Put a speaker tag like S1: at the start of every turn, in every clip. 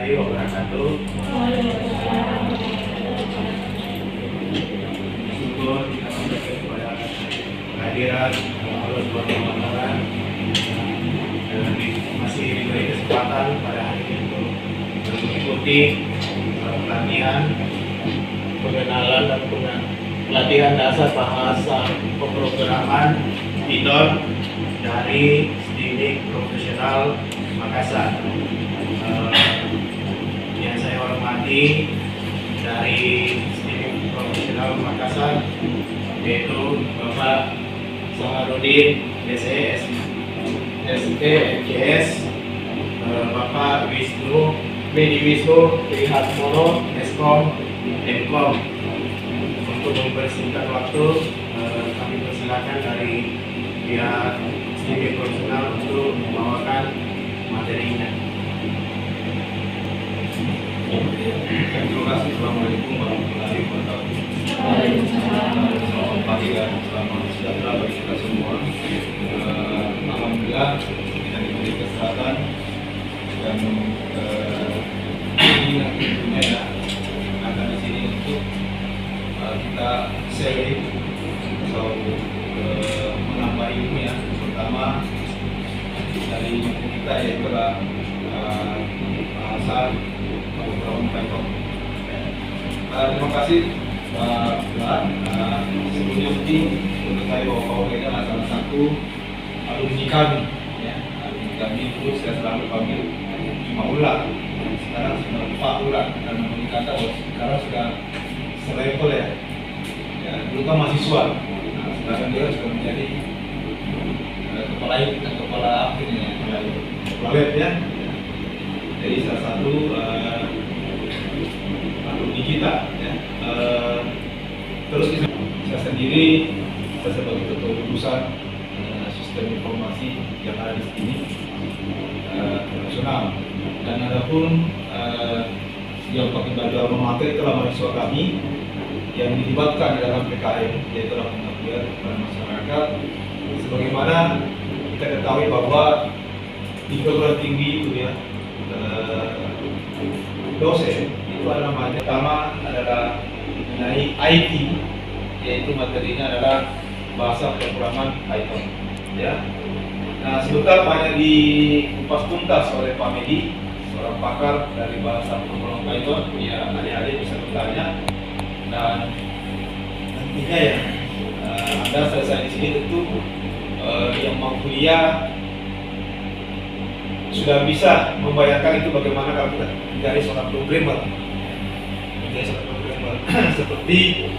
S1: warahmatullahi wabarakatuh. Syukur kita sampaikan kepada kehadiran Allah Subhanahu wa Ta'ala dan masih diberi kesempatan pada hari ini untuk mengikuti pelatihan pengenalan dan pelatihan dasar bahasa pemrograman Python dari STIMIK Profesional Makassar. Yang saya hormati dari STIMIK Profesional Makassar yaitu Bapak Saharudin SE MJS, Bapak Medi Wisnu Trihatmono Eskom Mkom. Untuk mempersingkat waktu, kami persilakan dari pihak STIMIK Profesional untuk membawakan materinya.
S2: Terima kasih. Assalamualaikum warahmatullahi wabarakatuh. Selamat pagi dan selamat sejahtera bagi kita semua. Alhamdulillah kita diberi kesempatan dan ini tentunya ya akan di sini untuk kita sharing atau menambah ilmu ya, terutama dari kita yaitu bahasa pemrograman Python. Terima kasih Pak Bulan. Sebelumnya mungkin untuk saya bahwa ini adalah salah satu alumni kami ya. Alumni kami itu saya selalu panggil Maula. Sekarang sudah Pak Bulan dan meningkat sekarang sudah selevel ya. Ya, dulu kan mahasiswa. Nah, sekarang dia sudah menjadi kepala web ya. Jadi salah satu alumni kita ya. Terus saya sendiri sebagai ketua jurusan sistem informasi yang ada di sini nasional, dan adapun yang pakai baju alma mater itulah mahasiswa kami yang dilibatkan dalam PKM, yaitu pengabdian kepada masyarakat. Sebagaimana kita ketahui bahwa di perguruan tinggi itu ya, dosen itu adalah materi pertama adalah mengenai IT, yaitu materinya adalah bahasa pemrograman Python ya. Nah, sebentar banyak dikupas tuntas oleh Pak Medi, seorang pakar dari bahasa pemrograman Python. Ya, adik-adik bisa bertanya, dan nantinya ya Anda selesai di sini tentu yang mau kuliah sudah bisa membayangkan itu bagaimana kalau kita menjadi seorang programmer, seperti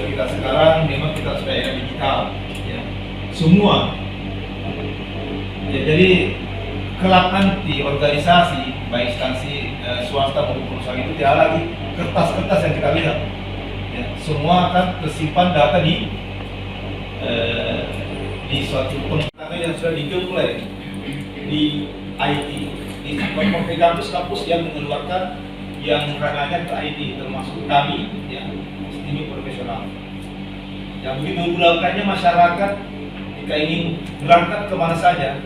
S2: kita sekarang memang kita sudah era digital ya. Semua ya, jadi kelak nanti organisasi baik instansi swasta maupun perusahaan itu tidak lagi kertas-kertas yang kita lihat ya. Semua akan tersimpan data di suatu penelitian yang sudah dimulai di IT, di berbagai kampus-kampus yang mengeluarkan yang ranahnya ke IT, termasuk kami ya, STIMIK Profesional. Yang begitu mudahkannya masyarakat jika ingin berangkat kemana saja,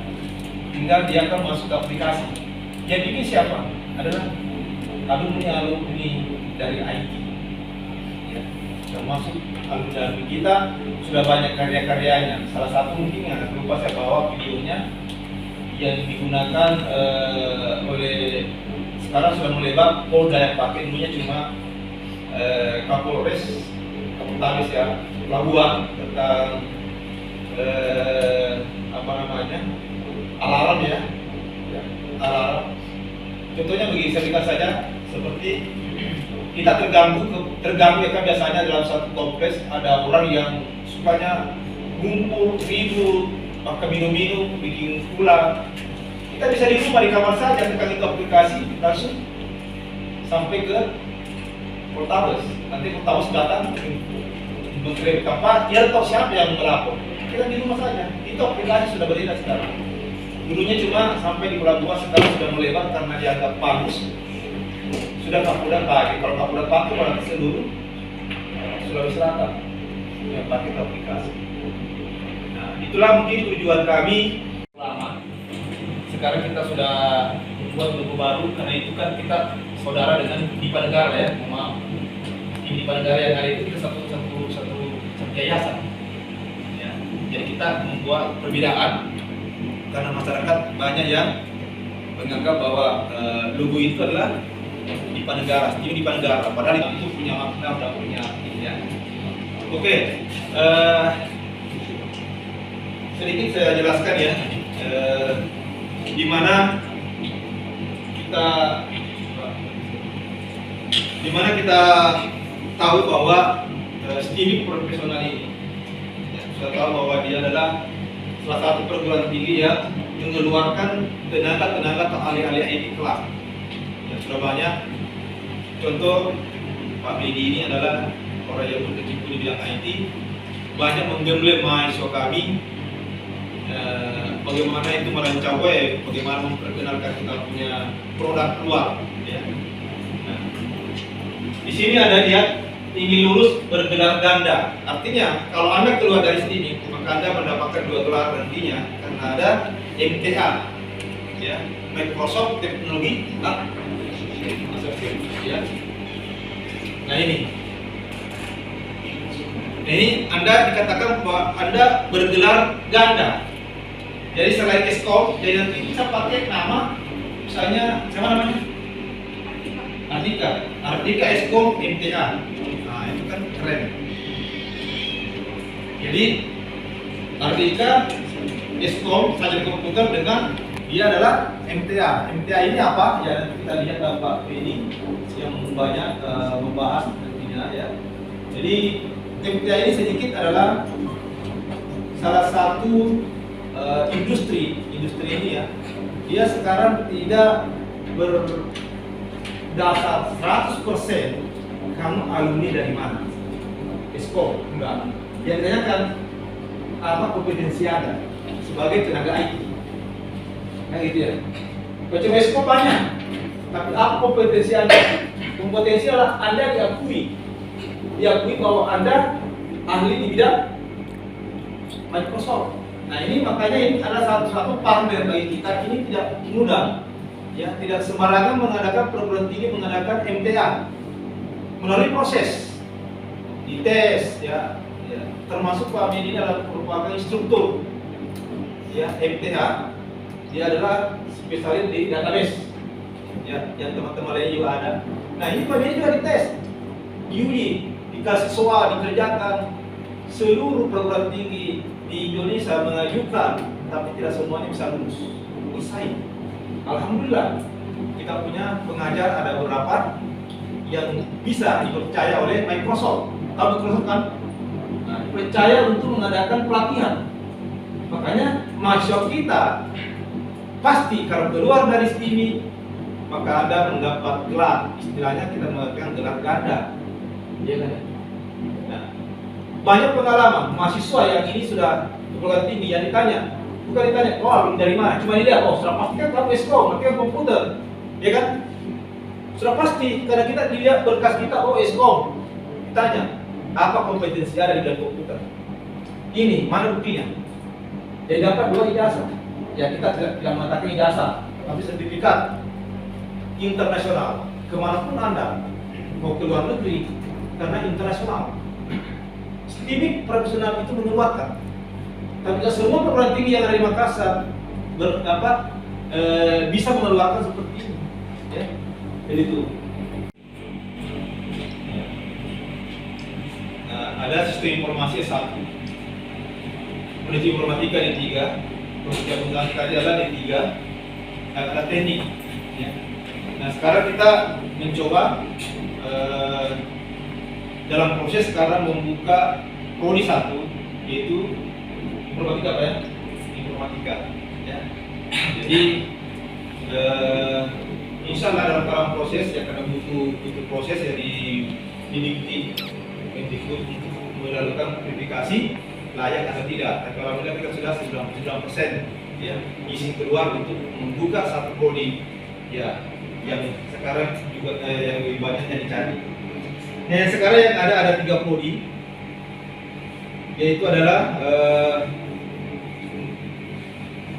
S2: tinggal dia akan masuk ke aplikasi. Yang ini siapa? Adalah alumni dari IT ya. Termasuk alumni kita sudah banyak karya-karyanya. Salah satu mungkin yang lupa saya bawa videonya yang digunakan oleh sekarang sudah melebar Polda yang pakai, dulunya cuma Kapolres Kapolres ya, pelabuhan tentang alarm ya, alarm. Contohnya begini, saya berikan saja seperti kita terganggu ya kan, biasanya dalam satu kompleks ada orang yang sukanya ngumpul, ribut, maka minum-minum, bikin pula. Kita bisa di rumah, di kamar saja, tekan itu aplikasi, langsung sampai ke Poltabes. Nanti Poltabes datang, mengirim tempat, dia tahu siapa yang melapor. Kita di rumah saja, itu aplikasi sudah beredar sekarang. Dulunya cuma sampai di pelabuhan, sekarang sudah melebar karena dianggap panas. Sudah Kapolda pakai, kalau Kapolda pakai berarti seluruh Sulawesi Selatan yang pakai aplikasi. Itulah mungkin tujuan kami lama. Sekarang kita sudah membuat logo baru, karena itu kan kita saudara dengan Dipa Negara ya, maaf. Di Dipa Negara yang ada itu kita satu yayasan. Ya. Jadi kita membuat perbedaan karena masyarakat banyak yang menganggap bahwa logo itu adalah Dipa Negara, Steaming Dipa Negara, padahal itu punya makna dan punya ya. Oke, sedikit saya jelaskan ya, di mana kita tahu bahwa steaming profesional ini ya, sudah tahu bahwa dia adalah salah satu perguruan tinggi yang mengeluarkan tenaga atau ahli-ahli IT kelas. Ya, sudah banyak contoh. Pak Bedi ini adalah orang yang berkecimpung di bidang IT, banyak menggembleng mahasiswa kami bagaimana itu merancang web, bagaimana memperkenalkan kita punya produk keluar ya. Nah, di sini ada lihat ingin lulus bergelar ganda, artinya kalau Anda keluar dari sini maka Anda mendapatkan 2 gelar nantinya, karena ada MTA ya, Microsoft Technology ya. Nah ini Anda dikatakan bahwa Anda bergelar ganda. Jadi selain Eskom, jadi nanti bisa pakai nama, misalnya siapa namanya? Ardika Eskom MTA. Nah itu kan keren. Jadi Ardika Eskom Sarjana Komputer dengan dia adalah MTA. MTA ini apa? Ya nanti kita lihat Pak Beni yang banyak membahas nantinya ya. Jadi MTA ini sedikit adalah salah satu industri ini ya. Dia sekarang tidak berdasar 100% kamu alumni dari mana. Eskom enggak. Dia ditanyakan apa kompetensi Anda sebagai tenaga IT. Nah gitu ya. Macam Eskom banyak, tapi apa kompetensi Anda? Kompetensi adalah Anda diakui bahwa Anda ahli di bidang Microsoft. Nah ini makanya ini adalah satu partner bagi kita. Ini tidak mudah, ya, tidak sembarangan mengadakan perguruan tinggi mengadakan MTA melalui proses dites, ya. Termasuk Pak Amin ini adalah merupakan instruktur, ya, MTA. Dia adalah spesialis di database, ya, yang teman-teman lain juga ada. Nah ini Pak Amin juga dites, diuji, dikasih soal, dikerjakan. Seluruh perguruan tinggi di Indonesia mengajukan, tapi tidak semuanya bisa lulus. Bersaing. Alhamdulillah, kita punya pengajar ada beberapa yang bisa dipercaya oleh Microsoft. Tahu Microsoft kan? Nah, percaya untuk mengadakan pelatihan. Makanya mahasiswa kita pasti kalau keluar dari sini maka Anda mendapat gelar. Istilahnya kita mengatakan gelar ganda. Iya kan? Nah, banyak pengalaman mahasiswa yang ini sudah perguruan tinggi yang ditanya, bukan ditanya, oh dari mana? Cuma dilihat, oh sudah pasti kan kamu Eskom, pakai komputer, ya kan? Sudah pasti karena kita dilihat berkas kita, oh Eskom. Ditanya, apa kompetensi ada di bidang komputer? Ini mana buktinya? Jadi dapat 2 ijazah. Ya kita tidak mengatakan ijazah, tapi sertifikat internasional. Kemanapun Anda mau ke luar negeri, karena internasional. Steaming profesional itu mengeluarkan. Tapi tidak semua perguruan tinggi yang ada di Makassar bisa mengeluarkan seperti ini. Ya. Jadi itu. Nah, ada sistem informasi S1, peneliti informatika D3, penelitian penggunaan tadi adalah D3, dan ada teknik. Ya. Nah sekarang kita mencoba dalam proses sekarang membuka prodi 1, yaitu informatika apa ya? Informatika. Ya. Jadi insya Allah dalam proses ya, karena butuh proses ya di Mendikbud untuk melakukan verifikasi layak atau tidak. Tapi alhamdulillah kita sudah 99% ya izin keluar untuk membuka satu prodi ya yang sekarang juga yang lebih banyak yang dicari. Nah, yang sekarang yang ada 3 prodi, yaitu adalah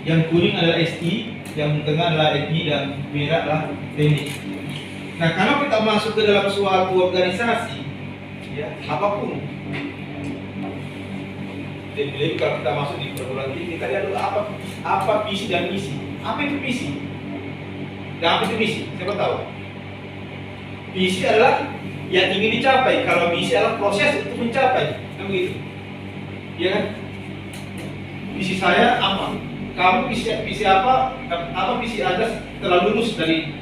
S2: yang kuning adalah SI, yang tengah adalah IT dan merah adalah teknik. Nah, kalau kita masuk ke dalam suatu organisasi, ya apapun, jadi kalau kita masuk di perguruan tinggi, kita lihat dulu apa visi dan misi. Apa itu visi? Dan apa itu misi? Siapa tahu? Visi adalah yang ingin dicapai. Kalau misi adalah proses untuk mencapai, kan begitu? Ya kan? Visi saya apa? Kamu visi apa? Apa visi Anda setelah lulus dari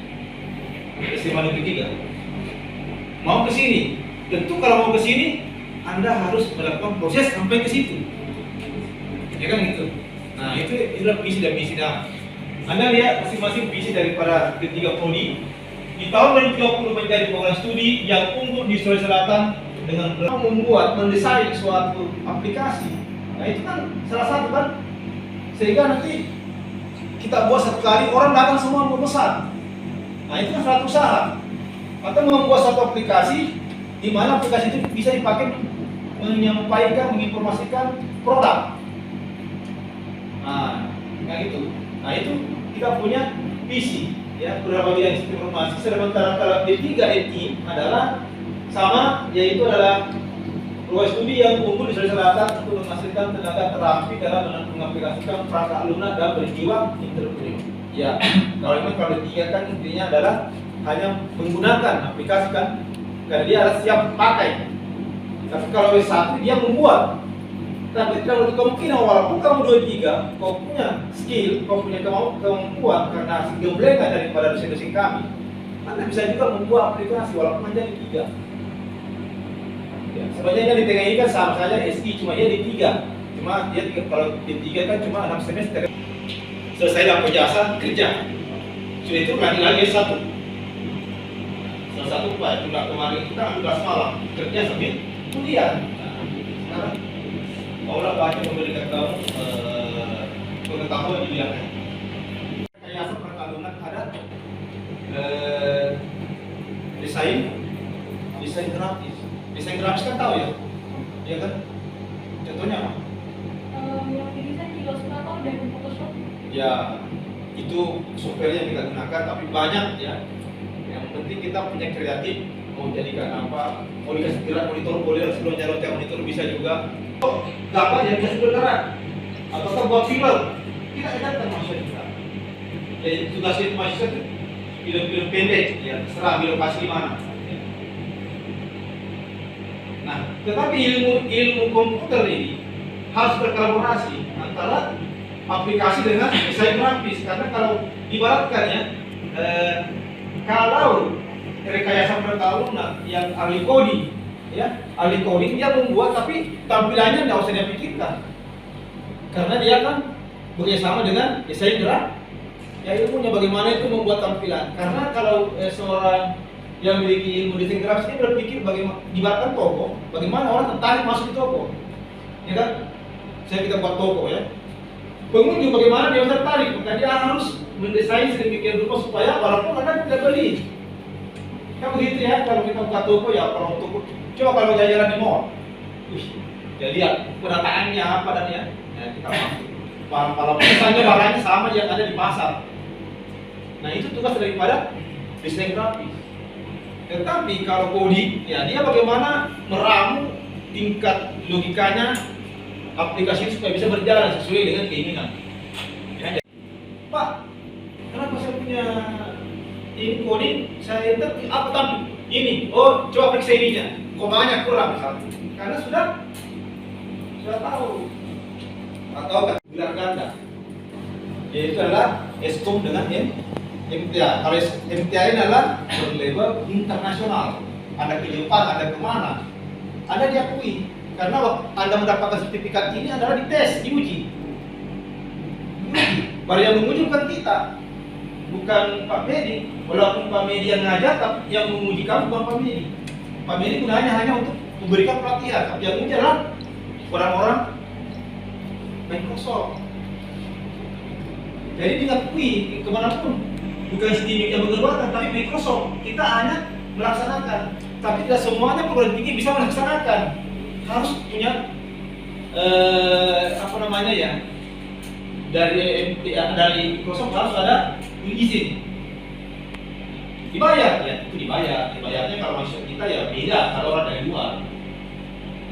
S2: SMA Negeri 3? Mau ke sini? Tentu kalau mau ke sini, Anda harus melakukan proses sampai ke situ. Ya kan gitu. Nah, itu adalah visi dan misi. Nah, Anda lihat masing-masing visi daripada ketiga prodi. Di tahun 2030 menjadi program studi yang unggul di Sulawesi Selatan dengan mendesain suatu aplikasi. Nah, itu kan salah satu kan, sehingga nanti kita buat satu kali orang datang semua memesan. Nah, itu kan suatu usaha. Atau membuat satu aplikasi di mana aplikasi itu bisa dipakai menyampaikan, menginformasikan produk. Nah, kayak gitu. Nah, itu kita punya visi, ya, beberapa bidang sistem informasi. Sementara kalau D3 NI adalah sama, yaitu adalah program studi yang unggul di Sulawesi Selatan untuk menghasilkan tenaga terapi dalam mengaplikasikan perasaan lunak dan berjiwa entrepreneur. Ya, kalau D3 kan intinya adalah hanya menggunakan aplikasi kan, karena dia harus siap pakai. Tapi kalau W1 dia membuat. Tapi kalau kemungkinan walaupun kamu 23, kau punya skill, kau punya kemampuan karena gemblengan daripada dosen-dosen kami, Anda bisa juga membuat aplikasi walaupun hanya D3. Ya, sebenarnya di tengah ini kan sama saja SI, cuma dia D3. Cuma dia kalau D3 kan cuma 6 semester. Selesai dapat jasa kerja. Sudah itu lagi S1. Salah satu Pak, juga kemarin kita 12 malam kerja sambil kuliah. Nah, sekarang Allah banyak memberikan kamu pengetahuan di bidangnya. Yayasan Perkalungan ada desain grafis. Desain grafis kan tahu ya? Iya kan? Contohnya apa?
S3: Yang desain di Illustrator dan Photoshop.
S2: Ya, itu software yang kita gunakan, tapi banyak ya. Yang penting kita punya kreatif, mau jadikan apa, mau dikasih gerak monitor boleh, sebelumnya loncat monitor bisa juga. Gambar yang bisa beneran, atau buat film, kita ajarkan mahasiswa kita. Jadi tugas itu mahasiswa itu film-film pendek, ya terserah di lokasi di mana. Nah, tetapi ilmu komputer ini harus berkolaborasi antara aplikasi dengan desain grafis, karena kalau ibaratkan ya, kalau rekayasa pertarungan yang ahli coding, ya ahli coding dia membuat tapi tampilannya tidak usah dia pikirkan, karena dia kan bekerjasama dengan desain grafis. Ya ilmunya bagaimana itu membuat tampilan, karena kalau seorang yang memiliki ilmu desain grafis dia berpikir bagaimana dibuatkan toko, bagaimana orang tertarik masuk di toko, ya kan? Kita buat toko ya, pengunjung bagaimana dia tertarik, maka dia harus mendesain sedemikian rupa supaya walaupun anda tidak beli. Kan begitu ya, kalau kita buka toko ya, kalau toko coba kalau jalan di mall, ya lihat penataannya apa dan ya, kita masuk. Kalau misalnya barangnya sama yang ada di pasar, nah itu tugas daripada desain grafis. Tetapi kalau coding, ya dia bagaimana meramu tingkat logikanya aplikasi itu supaya bisa berjalan sesuai dengan keinginan. Ya, Pak, kenapa saya punya ini coding, saya enter apa tapi ini, oh coba periksa ininya, komanya kurang misalnya, karena sudah tahu. Atau gelar ganda, yaitu adalah Eskom dengan MTA. Kalau MTA ini adalah berlabel internasional, Anda ke Jepang, Anda kemana, Anda diakui. Karena Anda mendapatkan sertifikat ini adalah dites, diuji. Baru yang menguji bukan kita, bukan Pak Medi. Walaupun Pak Medi yang ngajar, tapi yang menguji kamu bukan Pak Medi. Pak Medi gunanya hanya untuk memberikan pelatihan, tapi yang menguji adalah orang-orang Microsoft. Jadi diakui kemanapun, bukan sedikit yang mengeluarkan, tapi Microsoft. Kita hanya melaksanakan, tapi tidak semuanya perguruan tinggi bisa melaksanakan. Harus punya apa namanya ya, dari MTA dari Microsoft harus ada izin. Dibayar ya, itu dibayar. Dibayarnya kalau mahasiswa kita ya beda kalau orang dari luar.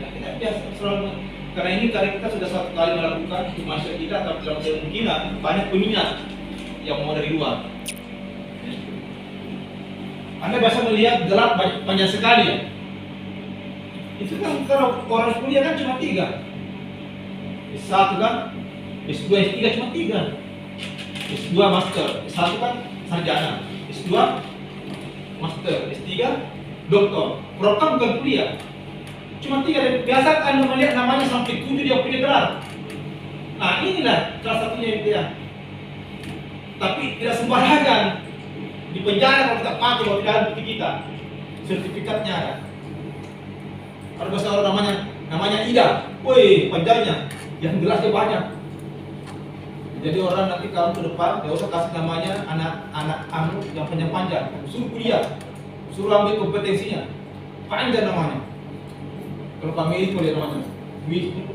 S2: Ya kita biasa selalu karena ini karena kita sudah satu kali melakukan untuk mahasiswa kita, tapi dalam kemungkinan banyak peminat yang mau dari luar. Anda biasa melihat gelar banyak sekali ya. Itu kan kalau orang kuliah kan cuma 3. S1 kan, S2, S3 cuma 3. S2 master, S1 kan sarjana, S2 master, S3 doktor. Program bukan kuliah. Cuma 3 dan biasa Anda melihat namanya sampai 7 dia punya gelar. Nah inilah salah satunya itu ya. Tapi tidak sembarangan di penjara kalau kita pakai kalau tidak ada bukti kita, sertifikatnya ada. Ada bahasa orang namanya Ida, woi panjangnya, yang gelasnya banyak. Jadi orang nanti kamu ke depan, ya usah kasih namanya anak kamu yang panjang-panjang, suruh kuliah, suruh ambil kompetensinya, panjang namanya. Kalau kami kuliah namanya, Wisnu,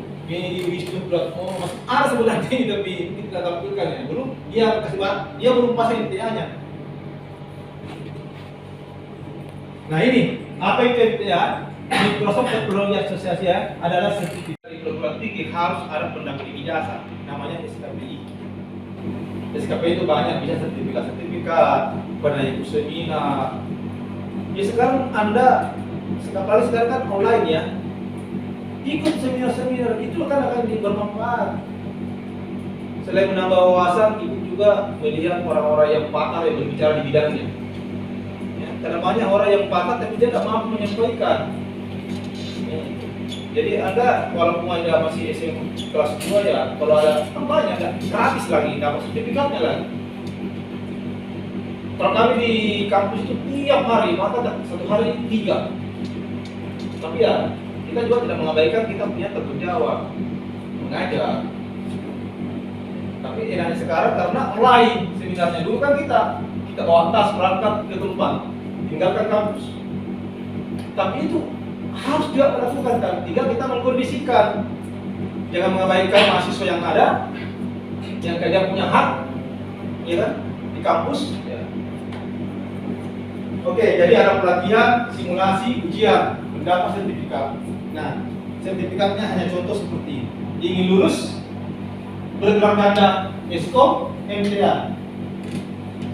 S2: oh masih ada sebenarnya ini tapi kita tampilkan ya. Belum dia belum pasang MTA-nya. Nah ini apa itu MTA? Microsoft Technology Association adalah sertifikat di perguruan tinggi harus ada pendamping ijazah, namanya SKPI. SKPI itu banyak, bisa sertifikat, pernah ikut seminar. Ya sekarang Anda sekarang kan online ya, ikut seminar-seminar itu akan bermanfaat. Selain menambah wawasan, ibu juga melihat orang-orang yang pakar yang berbicara di bidangnya. Ya, karena banyak orang yang pakar tapi dia tidak mampu menyampaikan. Ya. Jadi Anda walaupun Anda masih SMA kelas 2 ya, kalau ada banyak gratis lagi, dapat sertifikatnya lagi. Kalau kami di kampus itu tiap hari, maka satu hari 3. Tapi ya kita juga tidak mengabaikan kita punya tanggung jawab mengajar. Tapi enaknya sekarang karena online seminarnya, dulu kan kita bawa tas berangkat ke tempat, tinggalkan kampus. Tapi itu harus juga dilakukan kan, tinggal kita mengkondisikan. Jangan mengabaikan mahasiswa yang ada, yang kerja punya hak, ya kan, di kampus. Ya. Oke, jadi ada pelatihan, simulasi, ujian, mendapat sertifikat. Nah, sertifikatnya hanya contoh seperti ini. Ingin lulus, bergelar ganda Eskom, MTA.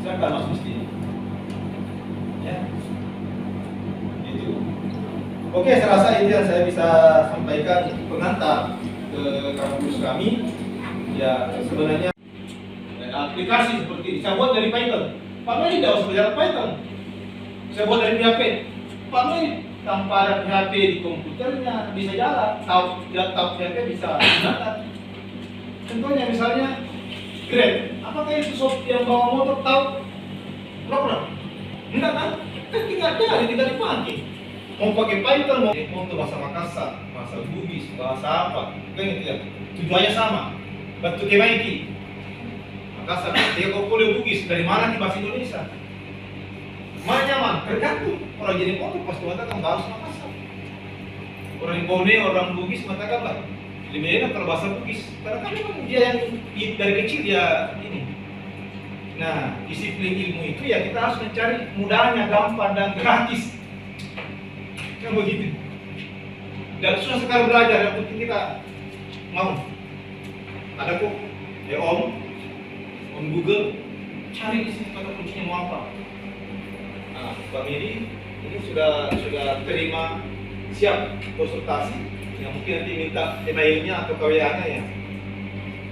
S2: Silakan Mas Musti. Ya. Itu. Oke, saya rasa itu yang saya bisa sampaikan pengantar ke kampus kami. Ya, sebenarnya aplikasi seperti ini saya buat dari Python. Pak Meli tidak usah belajar Python. Saya buat dari PHP. Pak Meli tanpa ada PHP di komputernya bisa jalan. Tidak tahu PHP bisa jalan. Contohnya misalnya Grab. Apakah itu yang bawa motor tahu program? Enggak kan? Kan tinggal jalan, tinggal dipakai. Mau pakai Python, mau untuk bahasa Makassar, bahasa Bugis, bahasa apa? Kan itu ya. Tujuannya sama. Bentuk Kemaiki. Makassar, dia kok boleh Bugis dari mana di bahasa Indonesia? Mana nyaman? Tergantung. Orang jadi motor pasti mengatakan bahasa Makassar. Orang di Borneo, orang Bugis mengatakan lah. Lebih enak kalau bahasa Bugis. Karena kan memang dia yang dari kecil dia ini. Nah, disiplin ilmu itu ya kita harus mencari mudahnya, gampang dan gratis. Kan begitu. Dan susah sekali belajar, yang penting kita mau. Ada kok, ya Om Google, cari di sini kata kuncinya mau apa. Nah, Pak Miri ini sudah terima siap konsultasi. Yang mungkin nanti minta emailnya atau KWA-nya ya.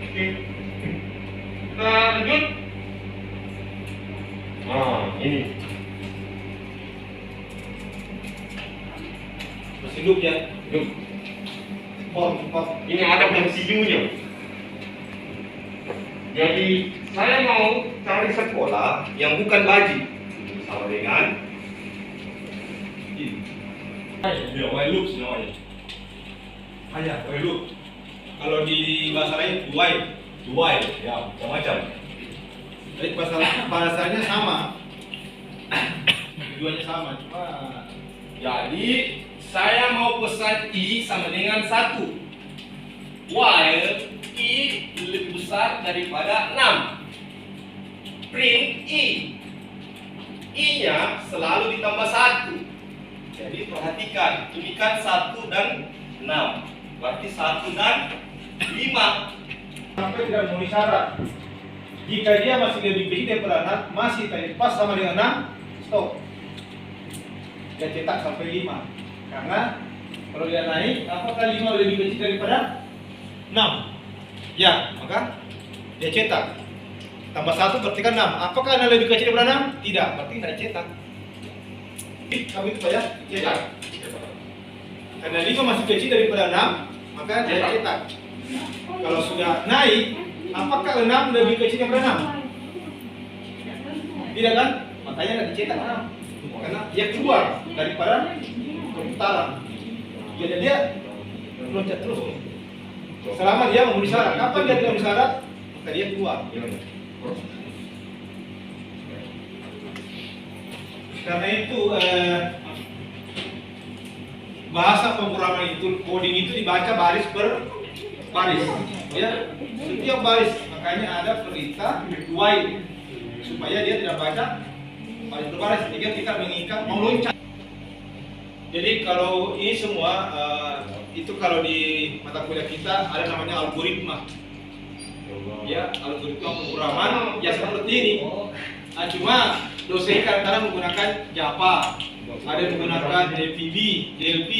S2: Oke. Kita lanjut.
S4: Nah, ini
S2: Masih hidup ya?
S4: Yuk.
S2: Form.
S4: Ini ada MCU-nya. Jadi saya mau cari sekolah yang bukan baji, sama dengan
S2: ini.
S1: Ya, while loops namanya.
S2: Hanya loop. Kalau di bahasa lain
S1: While, ya, macam-macam.
S2: Jadi bahasanya sama. Tujuannya sama, cuma
S1: Jadi saya mau pesan I sama dengan 1.
S4: while I lebih besar daripada 6. Print I. I-nya selalu ditambah 1. Jadi perhatikan, ini kan 1 dan 6. Berarti 1 dan 5.
S2: Sampai tidak memenuhi syarat. Jika dia masih lebih kecil daripada 6, masih tadi pas sama dengan 6, stop. Dia cetak sampai 5. Karena kalau dia naik, apakah 5 lebih kecil daripada 6? Ya, maka dia cetak. Tambah 1 berarti kan 6. Apakah 6 lebih kecil daripada 6? Tidak, berarti tidak cetak. Kamu itu saja cetak. Karena 5 masih kecil daripada 6, maka dia cetak. Kalau sudah naik, apakah 6 lebih kecil daripada 6? Tidak kan? Makanya tidak dicetak 6. Karena dia keluar daripada perputaran. Jadi dia loncat terus. Selama dia memenuhi syarat. Kapan dia tidak memenuhi syarat, maka dia keluar. Karena itu bahasa pemrograman itu, coding itu dibaca baris per baris, ya, setiap baris. Makanya ada perintah while supaya dia tidak baca baris per baris, sehingga kita mengikat mau loncat. Jadi kalau ini semua itu kalau di mata kuliah kita ada namanya algoritma. Ya, algoritma pemrograman ya seperti ini. Nah, cuma dosen kadang-kadang menggunakan Java, ada yang menggunakan VB, JLP,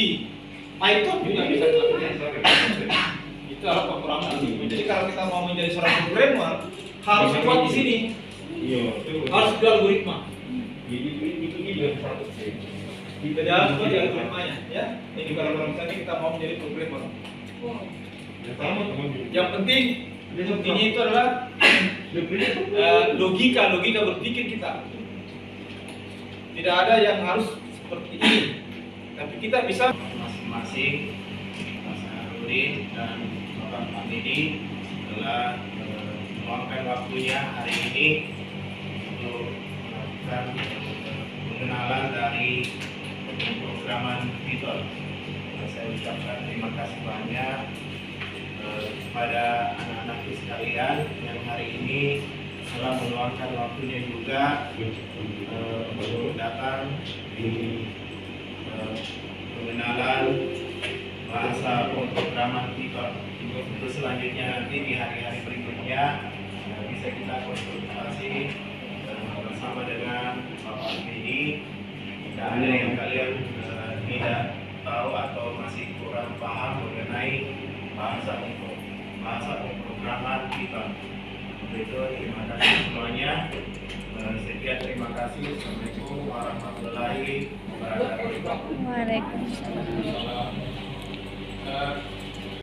S2: Python juga bisa dilakukan. Itu adalah pemrograman. Jadi kalau kita mau menjadi seorang programmer harus kuat di sini. Harus di algoritma. Kita dalam itu di algoritmanya, ya. Ini kalau misalnya kita mau menjadi programmer. Yang penting intinya itu adalah logika berpikir kita. Tidak ada yang harus seperti ini, tapi kita bisa
S5: masing-masing Mas Arudin dan Bapak Hamidi telah meluangkan waktunya hari ini untuk melakukan pengenalan dari pemrograman Python. Saya ucapkan terima kasih banyak kepada anak-anakku sekalian yang hari ini telah meluangkan waktunya juga untuk datang di pengenalan bahasa pemrograman Python. Untuk selanjutnya nanti di hari-hari berikutnya bisa kita konsultasi bersama dengan Bapak Hamidi. Jika ada yang kalian tidak tahu atau masih kurang paham mengenai bahasa pemrograman Python. Itu terima kasih semuanya. Sekian terima kasih. Assalamualaikum warahmatullahi wabarakatuh.
S6: Waalaikumsalam.